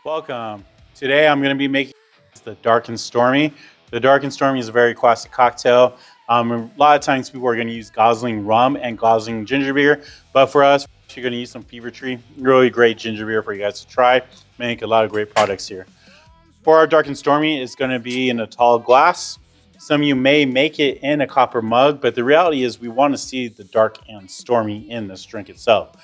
Welcome. Today I'm going to be making the Dark and Stormy. The Dark and Stormy is a very classic cocktail. A lot of times people are going to use Gosling rum and Gosling ginger beer, but for us, we're going to use some Fever Tree. Really great ginger beer for you guys to try. Make a lot of great products here. For our Dark and Stormy, it's going to be in a tall glass. Some of you may make it in a copper mug, but the reality is we want to see the Dark and Stormy in this drink itself.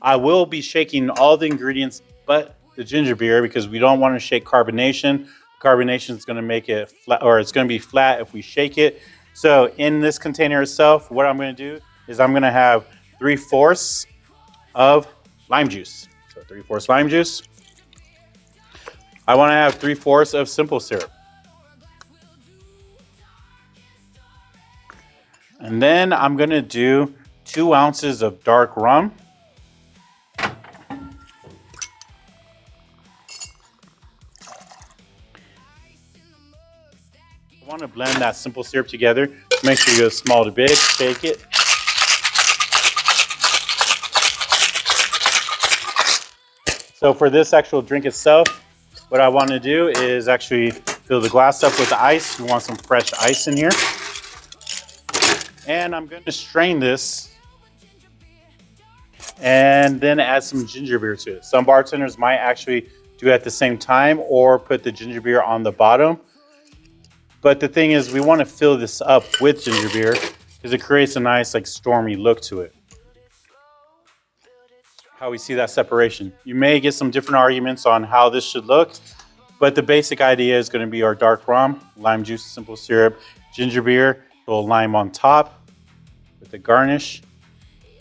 I will be shaking all the ingredients but the ginger beer because we don't want to shake carbonation. Carbonation is going to make it flat, or it's going to be flat if we shake it. So in this container itself, what I'm going to do is I'm going to have 3/4 of lime juice. So 3/4 lime juice. I want to have 3/4 of simple syrup. And then I'm going to do 2 ounces of dark rum. I want to blend that simple syrup together. Make sure you go small to big, shake it. So for this actual drink itself, what I want to do is actually fill the glass up with the ice. We want some fresh ice in here. And I'm going to strain this and then add some ginger beer to it. Some bartenders might actually do it at the same time or put the ginger beer on the bottom. But the thing is, we want to fill this up with ginger beer because it creates a nice, stormy look to it. How we see that separation. You may get some different arguments on how this should look, but the basic idea is going to be our dark rum, lime juice, simple syrup, ginger beer, a little lime on top with the garnish.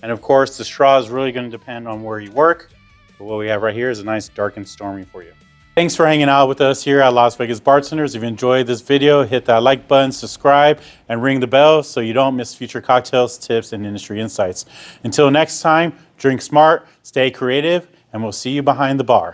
And of course, the straw is really going to depend on where you work. But what we have right here is a nice dark and stormy for you. Thanks for hanging out with us here at Las Vegas Bartenders. If you enjoyed this video, hit that like button, subscribe, and ring the bell so you don't miss future cocktails, tips, and industry insights. Until next time, drink smart, stay creative, and we'll see you behind the bar.